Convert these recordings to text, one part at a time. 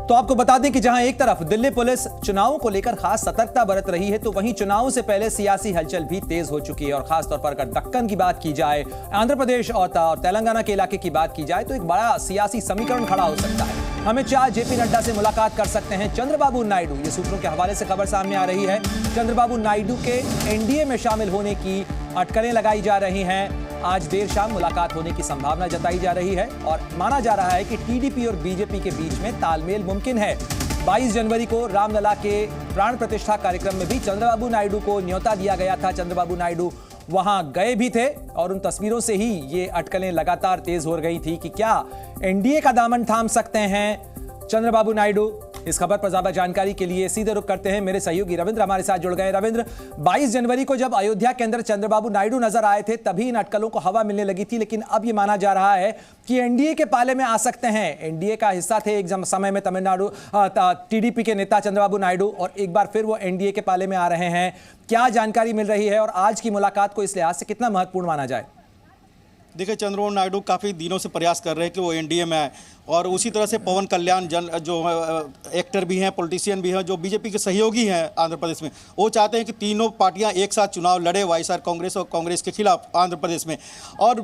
तो आपको बता दें कि जहां एक तरफ दिल्ली पुलिस चुनावों को लेकर खास सतर्कता बरत रही है, तो वहीं चुनावों से पहले सियासी हलचल भी तेज हो चुकी है। और खासतौर पर अगर दक्कन की बात की जाए, आंध्र प्रदेश और तेलंगाना के इलाके की बात की जाए, तो एक बड़ा सियासी समीकरण खड़ा हो सकता है। अमित शाह जेपी नड्डा से मुलाकात कर सकते हैं चंद्रबाबू नायडू। ये सूत्रों के हवाले से खबर सामने आ रही है। चंद्रबाबू नायडू के एनडीए में शामिल होने की अटकलें लगाई जा रही हैं। आज देर शाम मुलाकात होने की संभावना जताई जा रही है और माना जा रहा है कि टीडीपी और बीजेपी के बीच में तालमेल मुमकिन है। 22 जनवरी को रामलला के प्राण प्रतिष्ठा कार्यक्रम में भी चंद्रबाबू नायडू को न्योता दिया गया था। चंद्रबाबू नायडू वहां गए भी थे और उन तस्वीरों से ही ये अटकलें लगातार तेज हो गई थी कि क्या एनडीए का दामन थाम सकते हैं चंद्रबाबू नायडू। इस खबर पर ज्यादा जानकारी के लिए सीधे रुख करते हैं, मेरे सहयोगी रविंद्र हमारे साथ जुड़ गए। रविंद्र, 22 जनवरी को जब अयोध्या के अंदर चंद्रबाबू नायडू नजर आए थे, तभी इन अटकलों को हवा मिलने लगी थी, लेकिन अब ये माना जा रहा है कि एनडीए के पाले में आ सकते हैं। एनडीए का हिस्सा थे एक समय में तमिलनाडु टीडीपी के नेता चंद्रबाबू नायडू, और एक बार फिर वो एनडीए के पाले में आ रहे हैं। क्या जानकारी मिल रही है और आज की मुलाकात को इस लिहाज से कितना महत्वपूर्ण माना जाए? देखिए, चंद्रबाबू नायडू काफ़ी दिनों से प्रयास कर रहे हैं कि वो एनडीए में आए, और उसी तरह से पवन कल्याण जो एक्टर भी हैं, पॉलिटिशियन भी हैं, जो बीजेपी के सहयोगी हैं आंध्र प्रदेश में, वो चाहते हैं कि तीनों पार्टियां एक साथ चुनाव लड़े, वाईएसआर कांग्रेस और कांग्रेस के खिलाफ आंध्र प्रदेश में। और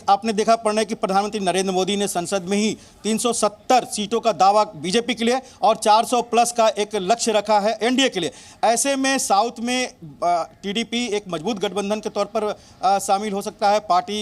आपने देखा पढ़ना कि प्रधानमंत्री नरेंद्र मोदी ने संसद में ही 370 सीटों का दावा बीजेपी के लिए और 400 प्लस का एक लक्ष्य रखा है एनडीए के लिए। ऐसे में साउथ में टीडीपी एक मजबूत गठबंधन के तौर पर शामिल हो सकता है पार्टी,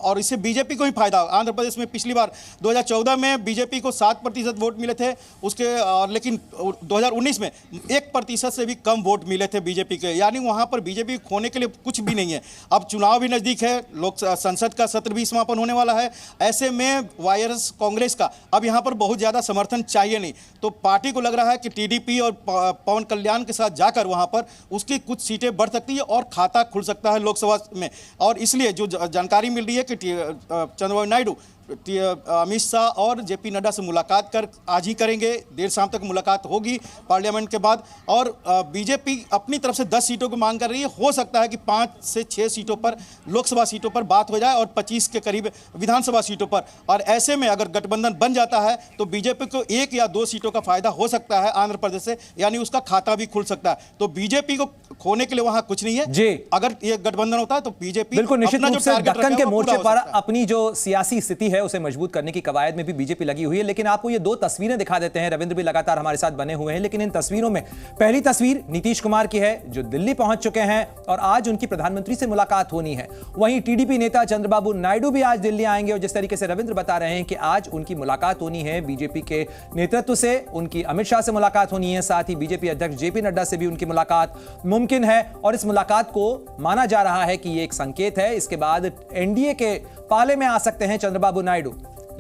और इससे बीजेपी को ही फायदा। आंध्र प्रदेश में पिछली बार 2014 में बीजेपी को 7% वोट मिले थे उसके, लेकिन 2019 में 1% से भी कम वोट मिले थे बीजेपी के, यानी वहां पर बीजेपी खोने के लिए कुछ भी नहीं है। अब चुनाव भी नजदीक है, लोक संसद का सत्र भी समापन होने वाला है। ऐसे में वाईएसआर कांग्रेस का अब यहां पर बहुत ज्यादा समर्थन चाहिए नहीं, तो पार्टी को लग रहा है कि टीडीपी और पवन कल्याण के साथ जाकर वहां पर उसकी कुछ सीटें बढ़ सकती है और खाता खुल सकता है लोकसभा में। और इसलिए जो जानकारी मिल रही है कि चंद्रबाबू नायडू अमित शाह और जेपी नड्डा से मुलाकात कर आज ही करेंगे। देर शाम तक मुलाकात होगी पार्लियामेंट के बाद, और बीजेपी अपनी तरफ से 10 सीटों की मांग कर रही है। हो सकता है कि 5 से 6 सीटों पर लोकसभा सीटों पर बात हो जाए और 25 के करीब विधानसभा सीटों पर। और ऐसे में अगर गठबंधन बन जाता है तो बीजेपी को 1 या 2 सीटों का फायदा हो सकता है आंध्र प्रदेश से, यानी उसका खाता भी खुल सकता है। तो बीजेपी को खोने के लिए वहां कुछ नहीं है जी। अगर ये गठबंधन होता है तो बीजेपी बिल्कुल निश्चित रूप से दक्कन के मोर्चे पर अपनी जो सियासी स्थिति है उसे मजबूत करने की कवायद में भी बीजेपी लगी हुई है। लेकिन आपको ये 2 तस्वीरें दिखा देते हैं, रविंद्र भी लगातार हमारे साथ बने हुए हैं। लेकिन इन तस्वीरों में पहली तस्वीर नीतीश कुमार की है, जो दिल्ली पहुंच चुके हैं और आज उनकी प्रधानमंत्री से मुलाकात होनी है। वहीं टीडीपी नेता चंद्रबाबू नायडू भी आज दिल्ली आएंगे, और जिस तरीके से रविंद्र बता रहे हैं कि आज उनकी मुलाकात होनी है बीजेपी के नेतृत्व से, उनकी अमित शाह से मुलाकात होनी है, साथ ही बीजेपी अध्यक्ष जेपी नड्डा से भी उनकी मुलाकात मुमकिन है। और इस मुलाकात को माना जा रहा है कि यह एक संकेत है, इसके बाद एनडीए के पाले में आ सकते हैं चंद्रबाबू नायडू।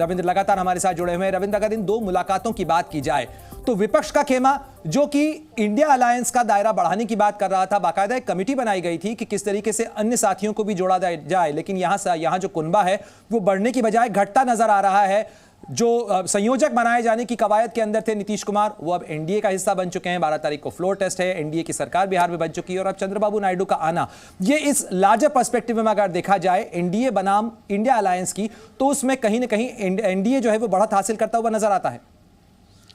रविंद्र लगातार हमारे साथ जुड़े हुए हैं। रविंद्र, अगर इन 2 मुलाकातों की बात की जाए तो विपक्ष का खेमा, जो कि इंडिया अलायंस का दायरा बढ़ाने की बात कर रहा था, बाकायदा एक कमेटी बनाई गई थी कि किस तरीके से अन्य साथियों को भी जोड़ा जाए, लेकिन यहां जो कुनबा है वो बढ़ने की बजाय घटता नजर आ रहा है। जो संयोजक बनाए जाने की कवायद के अंदर थे नीतीश कुमार, वो अब एनडीए का हिस्सा बन चुके हैं। 12 तारीख को फ्लोर टेस्ट है, एनडीए की सरकार बिहार में बन चुकी है, और अब चंद्रबाबू नायडू का आना, ये इस लार्जर पर्सपेक्टिव में अगर देखा जाए एनडीए बनाम इंडिया अलायंस की, तो उसमें कहीं ना कहीं एनडीए जो है वो बढ़त हासिल करता हुआ नजर आता है।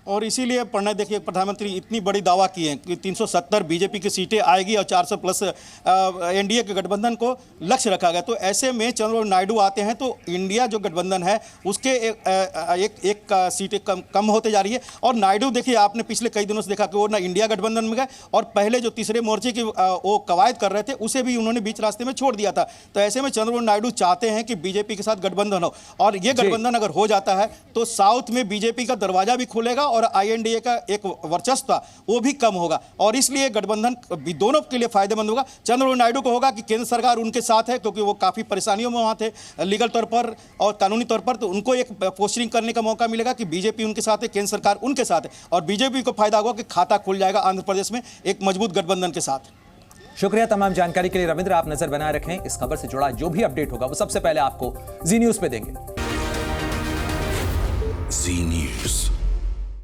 और इसीलिए पढ़ना, देखिए प्रधानमंत्री इतनी बड़ी दावा किए हैं कि 370 बीजेपी की सीटें आएगी और 400 प्लस एनडीए के गठबंधन को लक्ष्य रखा गया। तो ऐसे में चंद्रबाबू नायडू आते हैं तो इंडिया जो गठबंधन है उसके एक सीटें कम होते जा रही है। और नायडू, देखिए आपने पिछले कई दिनों से देखा कि वो ना इंडिया गठबंधन में गए, और पहले जो तीसरे मोर्चे की वो कवायद कर रहे थे उसे भी उन्होंने बीच रास्ते में छोड़ दिया था। तो ऐसे में चंद्रबाबू नायडू चाहते हैं कि बीजेपी के साथ गठबंधन हो, और ये गठबंधन अगर हो जाता है तो साउथ में बीजेपी का दरवाजा भी खुलेगा और आईएनडीए का एक वर्चस्व वो भी कम होगा, और इसलिए गठबंधन दोनों के लिए फायदेमंद होगा। चंद्रबाबू नायडू को होगा कि केंद्र सरकार उनके साथ है, क्योंकि वो काफी परेशानियों में वहां थे लीगल तौर पर और कानूनी तौर पर, तो उनको एक पोस्टरिंग करने का मौका मिलेगा कि बीजेपी उनके साथ है, केंद्र सरकार उनके साथ है, और बीजेपी को फायदा होगा कि खाता खुल जाएगा आंध्र प्रदेश में एक मजबूत गठबंधन के साथ। शुक्रिया तमाम जानकारी के लिए रविंद्र। आप नजर बनाए रखें, इस खबर से जुड़ा जो भी अपडेट होगा वो सबसे पहले आपको जी न्यूज पे देंगे। जी न्यूज।